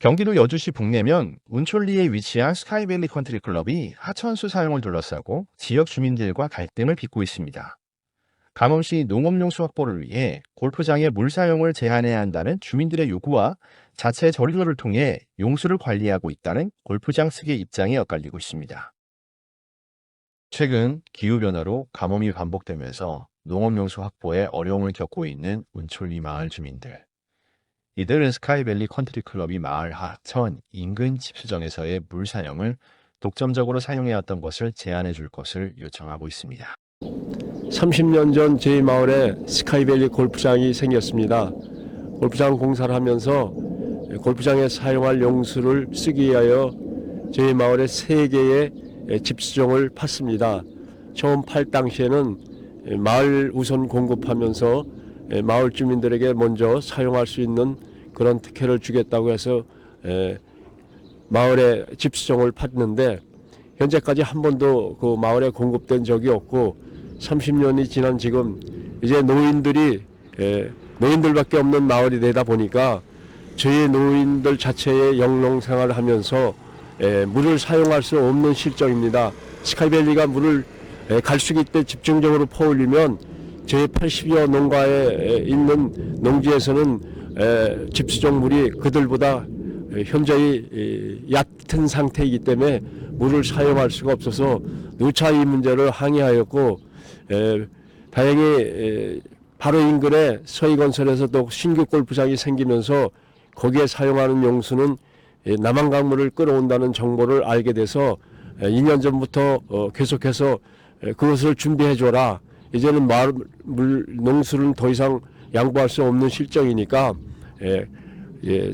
경기도 여주시 북내면 운촌리에 위치한 스카이밸리 컨트리 클럽이 하천수 사용을 둘러싸고 지역 주민들과 갈등을 빚고 있습니다. 감원시 농업용수 확보를 위해 골프장의 물 사용을 제한해야 한다는 주민들의 요구와 자체 저류도를 통해 용수를 관리하고 있다는 골프장 측의 입장이 엇갈리고 있습니다. 최근 기후변화로 가뭄이 반복되면서 농업용수 확보에 어려움을 겪고 있는 운촌리 마을 주민들. 이들은 스카이밸리 컨트리 클럽이 마을 하천 인근 집수정에서의 물 사용을 독점적으로 사용해왔던 것을 제한해 줄 것을 요청하고 있습니다. 30년 전 저희 마을에 스카이밸리 골프장이 생겼습니다. 골프장 공사를 하면서 골프장에 사용할 용수를 쓰기 위하여 저희 마을에 3개의 집수정을 팠습니다. 처음 팔 당시에는 마을 우선 공급하면서 마을 주민들에게 먼저 사용할 수 있는 그런 특혜를 주겠다고 해서 마을에 집수정을 팠는데 현재까지 한 번도 그 마을에 공급된 적이 없고 30년이 지난 지금 이제 노인들밖에 없는 마을이 되다 보니까 저희 노인들 자체의 영농 생활을 하면서 물을 사용할 수 없는 실정입니다. 스카이밸리가 물을 갈수기 때 집중적으로 퍼올리면 저희 80여 농가에 있는 농지에서는 집수정 물이 그들보다 현저히 얕은 상태이기 때문에 물을 사용할 수가 없어서 누차 이 문제를 항의하였고 다행히 바로 인근에 서희건설에서 또 신규 골프장이 생기면서 거기에 사용하는 용수는 남한강물을 끌어온다는 정보를 알게 돼서 2년 전부터 계속해서 그것을 준비해 줘라. 이제는 농수는 더 이상 양보할 수 없는 실정이니까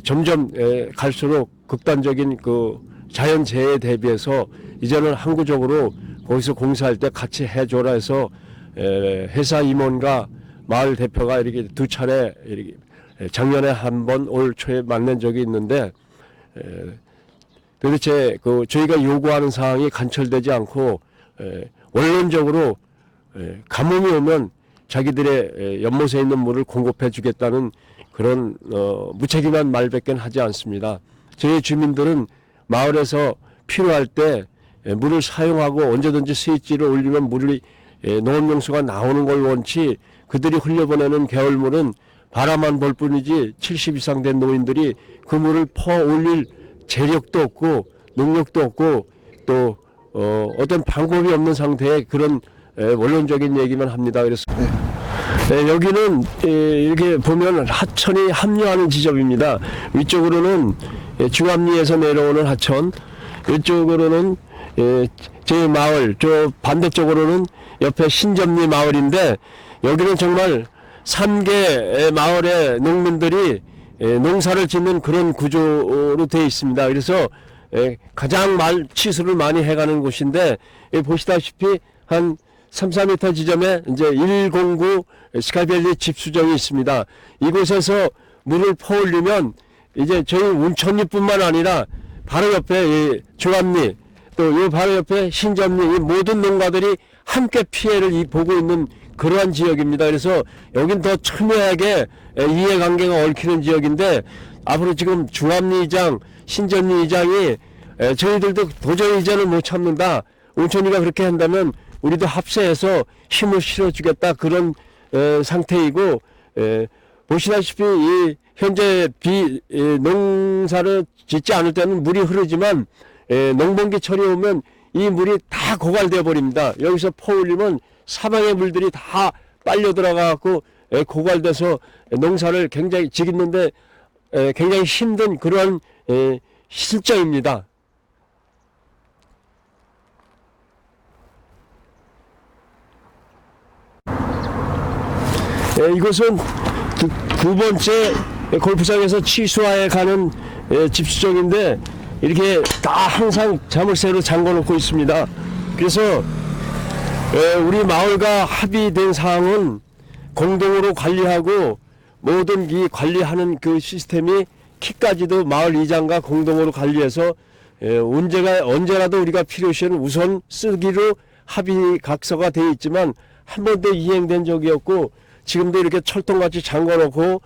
점점 갈수록 극단적인 그 자연재해에 대비해서 이제는 항구적으로 거기서 공사할 때 같이 해줘라 해서 회사 임원과 마을 대표가 이렇게 2차례 이렇게 작년에 한 번 올 초에 만난 적이 있는데 도대체 그 저희가 요구하는 사항이 관철되지 않고 원론적으로 가뭄이 오면 자기들의 연못에 있는 물을 공급해 주겠다는 그런 무책임한 말밖에 하지 않습니다. 저희 주민들은 마을에서 필요할 때 물을 사용하고 언제든지 스위치를 올리면 물이 농업용수가 나오는 걸 원치 그들이 흘려보내는 개울물은 바라만 볼 뿐이지 70 이상 된 노인들이 그 물을 퍼올릴 재력도 없고 능력도 없고 또 어떤 방법이 없는 상태에 그런 원론적인 얘기만 합니다. 그래서 여기는 이렇게 보면 하천이 합류하는 지점입니다. 위쪽으로는 중암리에서 내려오는 하천, 이쪽으로는 제 마을, 저 반대쪽으로는 옆에 신점리 마을인데 여기는 정말 3개 마을의 농민들이 농사를 짓는 그런 구조로 되어 있습니다. 그래서 가장 치수를 많이 해가는 곳인데 보시다시피 한 3, 4m 지점에 이제 109 스카이밸리 집수정이 있습니다. 이곳에서 물을 퍼올리면 이제 저희 운천리뿐만 아니라 바로 옆에 중암리 또 이 바로 옆에 신점리 이 모든 농가들이 함께 피해를 보고 있는 그러한 지역입니다. 그래서 여긴 더 첨예하게 이해관계가 얽히는 지역인데 앞으로 지금 중암리 이장, 신점리 이장이 저희들도 도저히 이제는 못 참는다. 운천리가 그렇게 한다면 우리도 합세해서 힘을 실어주겠다 그런 상태이고 보시다시피 이 현재 농사를 짓지 않을 때는 물이 흐르지만 농번기철이 오면 이 물이 다 고갈되어 버립니다. 여기서 퍼올리면 사방의 물들이 다 빨려 들어가고 고갈돼서 농사를 굉장히 짓는데 굉장히 힘든 그러한 실정입니다. 이것은 두 번째 골프장에서 취수하에 가는 집수정인데 이렇게 다 항상 자물쇠로 잠궈 놓고 있습니다. 그래서 우리 마을과 합의된 사항은 공동으로 관리하고 모든 이 관리하는 그 시스템이 키까지도 마을 이장과 공동으로 관리해서 언제라도 우리가 필요시에는 우선 쓰기로 합의 각서가 되어 있지만 한 번도 이행된 적이 없고 지금도 이렇게 철통같이 잠궈놓고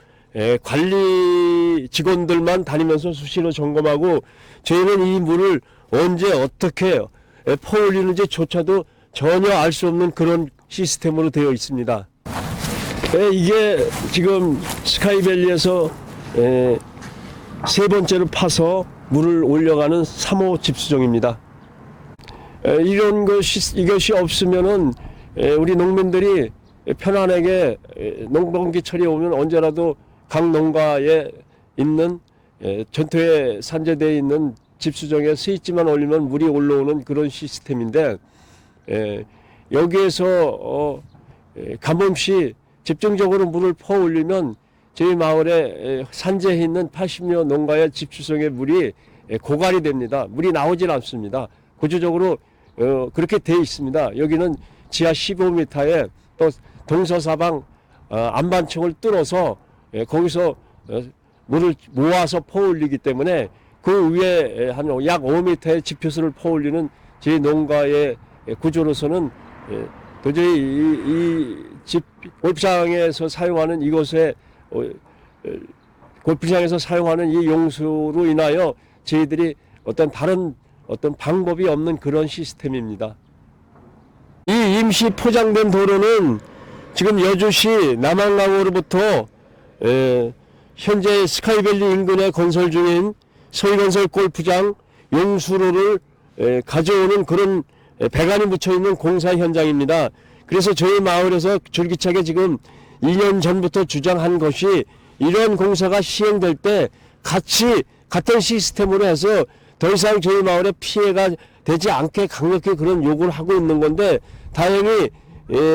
관리 직원들만 다니면서 수시로 점검하고 저희는 이 물을 언제 어떻게 퍼올리는지조차도 전혀 알 수 없는 그런 시스템으로 되어 있습니다. 이게 지금 스카이밸리에서 세 번째로 파서 물을 올려가는 3호 집수정입니다. 이것이 없으면은 우리 농민들이 편안하게 농번기철이 오면 언제라도 각 농가에 있는 전토에 산재되어 있는 집수정에 스위치만 올리면 물이 올라오는 그런 시스템인데, 여기에서 가뭄시 집중적으로 물을 퍼 올리면 저희 마을에 산재해 있는 80여 농가의 집수정의 물이 고갈이 됩니다. 물이 나오질 않습니다. 구조적으로 그렇게 돼 있습니다. 여기는 지하 15m에 또 동서사방 안반층을 뚫어서 거기서 물을 모아서 퍼올리기 때문에 그 위에 한 약 5m의 지표수를 퍼올리는 저희 농가의 구조로서는 도저히 이 골프장에서 사용하는 이곳에 골프장에서 사용하는 이 용수로 인하여 저희들이 다른 방법이 없는 그런 시스템입니다. 이 임시 포장된 도로는 지금 여주시 남한강으로부터 현재 스카이밸리 인근에 건설 중인 서희건설 골프장 용수로를 가져오는 그런 배관이 묻혀있는 공사 현장입니다. 그래서 저희 마을에서 줄기차게 지금 2년 전부터 주장한 것이 이런 공사가 시행될 때 같은 시스템으로 해서 더 이상 저희 마을에 피해가 되지 않게 강력히 그런 요구를 하고 있는 건데, 다행히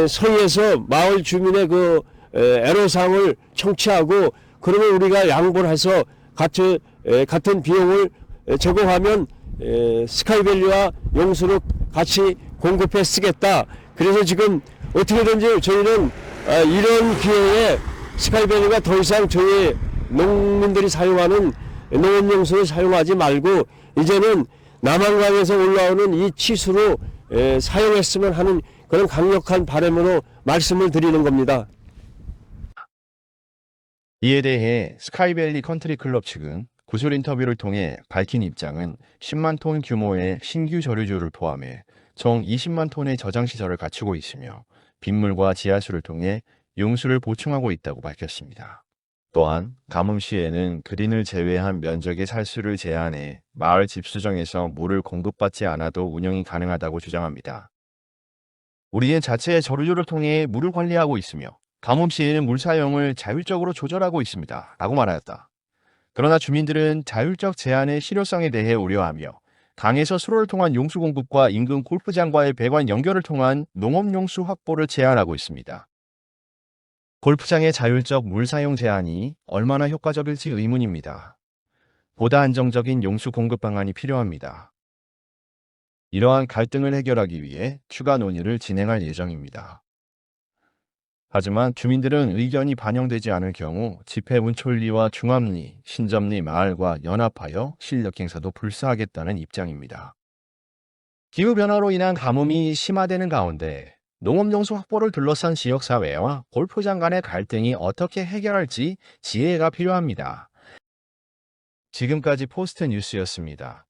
서희에서 마을 주민의 그 애로사항을 청취하고 그러면 우리가 양보를 해서 같은 비용을 제공하면 스카이밸리와 용수로 같이 공급해 쓰겠다. 그래서 지금 어떻게든지 저희는 이런 기회에 스카이밸리가 더 이상 저희 농민들이 사용하는 농업용수를 사용하지 말고 이제는 남한강에서 올라오는 이 치수로 사용했으면 하는 그런 강력한 바람으로 말씀을 드리는 겁니다. 이에 대해 스카이밸리 컨트리클럽 측은 구술 인터뷰를 통해 밝힌 입장은 10만 톤 규모의 신규 저류조를 포함해 총 20만 톤의 저장시설을 갖추고 있으며 빗물과 지하수를 통해 용수를 보충하고 있다고 밝혔습니다. 또한 가뭄시에는 그린을 제외한 면적의 살수를 제한해 마을 집수정에서 물을 공급받지 않아도 운영이 가능하다고 주장합니다. 우리는 자체의 저류조를 통해 물을 관리하고 있으며 가뭄시에는 물 사용을 자율적으로 조절하고 있습니다. 라고 말하였다. 그러나 주민들은 자율적 제한의 실효성에 대해 우려하며 강에서 수로를 통한 용수 공급과 인근 골프장과의 배관 연결을 통한 농업용수 확보를 제한하고 있습니다. 골프장의 자율적 물 사용 제한이 얼마나 효과적일지 의문입니다. 보다 안정적인 용수 공급 방안이 필요합니다. 이러한 갈등을 해결하기 위해 추가 논의를 진행할 예정입니다. 하지만 주민들은 의견이 반영되지 않을 경우 집회 문촐리와 중암리, 신점리 마을과 연합하여 실력 행사도 불사하겠다는 입장입니다. 기후변화로 인한 가뭄이 심화되는 가운데 농업용수 확보를 둘러싼 지역사회와 골프장 간의 갈등이 어떻게 해결할지 지혜가 필요합니다. 지금까지 포스트 뉴스였습니다.